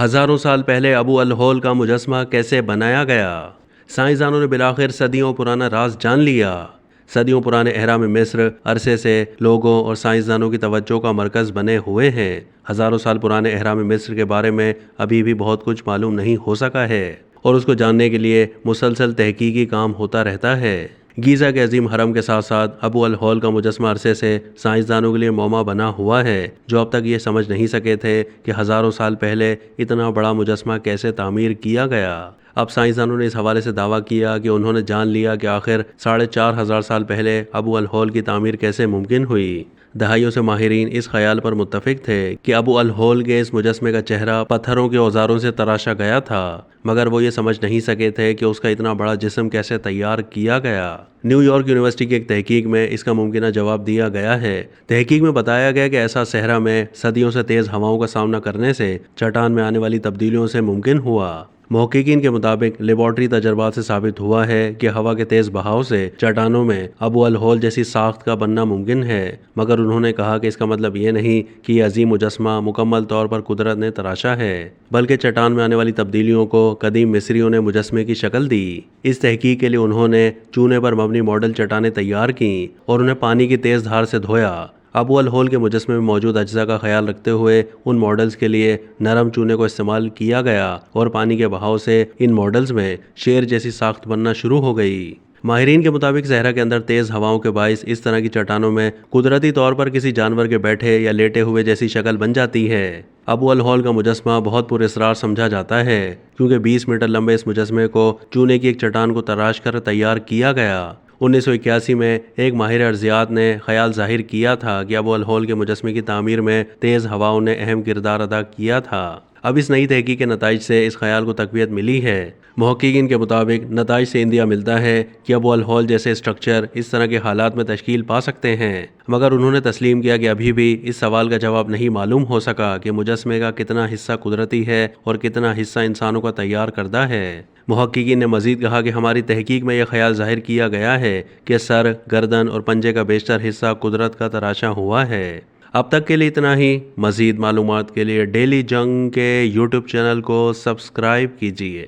ہزاروں سال پہلے ابو الہول کا مجسمہ کیسے بنایا گیا؟ سائنسدانوں نے بالآخر صدیوں پرانا راز جان لیا۔ صدیوں پرانے اہرام مصر عرصے سے لوگوں اور سائنسدانوں کی توجہ کا مرکز بنے ہوئے ہیں۔ ہزاروں سال پرانے اہرام مصر کے بارے میں ابھی بھی بہت کچھ معلوم نہیں ہو سکا ہے اور اس کو جاننے کے لیے مسلسل تحقیقی کام ہوتا رہتا ہے۔ گیزا کے عظیم حرم کے ساتھ ساتھ ابو الہول کا مجسمہ عرصے سے سائنسدانوں کے لیے معمہ بنا ہوا ہے، جو اب تک یہ سمجھ نہیں سکے تھے کہ ہزاروں سال پہلے اتنا بڑا مجسمہ کیسے تعمیر کیا گیا۔ اب سائنسدانوں نے اس حوالے سے دعویٰ کیا کہ انہوں نے جان لیا کہ آخر 4500 سال پہلے ابو الہول کی تعمیر کیسے ممکن ہوئی۔ دہائیوں سے ماہرین اس خیال پر متفق تھے کہ ابو الہول کے اس مجسمے کا چہرہ پتھروں کے اوزاروں سے تراشا گیا تھا، مگر وہ یہ سمجھ نہیں سکے تھے کہ اس کا اتنا بڑا جسم کیسے تیار کیا گیا۔ نیو یارک یونیورسٹی کی ایک تحقیق میں اس کا ممکنہ جواب دیا گیا ہے۔ تحقیق میں بتایا گیا کہ ایسا صحرا میں صدیوں سے تیز ہواؤں کا سامنا کرنے سے چٹان میں آنے والی تبدیلیوں سے ممکن ہوا۔ محققین کے مطابق لیبارٹری تجربات سے ثابت ہوا ہے کہ ہوا کے تیز بہاؤ سے چٹانوں میں ابو الہول جیسی ساخت کا بننا ممکن ہے، مگر انہوں نے کہا کہ اس کا مطلب یہ نہیں کہ یہ عظیم مجسمہ مکمل طور پر قدرت نے تراشا ہے، بلکہ چٹان میں آنے والی تبدیلیوں کو قدیم مصریوں نے مجسمے کی شکل دی۔ اس تحقیق کے لیے انہوں نے چونے پر مبنی ماڈل چٹانیں تیار کیں اور انہیں پانی کی تیز دھار سے دھویا۔ ابو الہول کے مجسمے میں موجود اجزاء کا خیال رکھتے ہوئے ان ماڈلز کے لیے نرم چونے کو استعمال کیا گیا اور پانی کے بہاؤ سے ان ماڈلز میں شیر جیسی ساخت بننا شروع ہو گئی۔ ماہرین کے مطابق صحرا کے اندر تیز ہواؤں کے باعث اس طرح کی چٹانوں میں قدرتی طور پر کسی جانور کے بیٹھے یا لیٹے ہوئے جیسی شکل بن جاتی ہے۔ ابو الہول کا مجسمہ بہت پراسرار سمجھا جاتا ہے کیونکہ 20 میٹر لمبے اس مجسمے کو چونے کی ایک چٹان کو تراش کر تیار کیا گیا۔ 1981 میں ایک ماہر ارضیات نے خیال ظاہر کیا تھا کہ ابو الہول کے مجسمے کی تعمیر میں تیز ہواؤں نے اہم کردار ادا کیا تھا۔ اب اس نئی تحقیق کے نتائج سے اس خیال کو تقویت ملی ہے۔ محققین کے مطابق نتائج سے اندیا ملتا ہے کہ ابو الہول جیسے اسٹرکچر اس طرح کے حالات میں تشکیل پا سکتے ہیں، مگر انہوں نے تسلیم کیا کہ ابھی بھی اس سوال کا جواب نہیں معلوم ہو سکا کہ مجسمے کا کتنا حصہ قدرتی ہے اور کتنا حصہ انسانوں کا تیار کردہ ہے۔ محققین نے مزید کہا کہ ہماری تحقیق میں یہ خیال ظاہر کیا گیا ہے کہ سر، گردن اور پنجے کا بیشتر حصہ قدرت کا تراشا ہوا ہے۔ اب تک کے لیے اتنا ہی۔ مزید معلومات کے لیے ڈیلی جنگ کے یوٹیوب چینل کو سبسکرائب کیجیے۔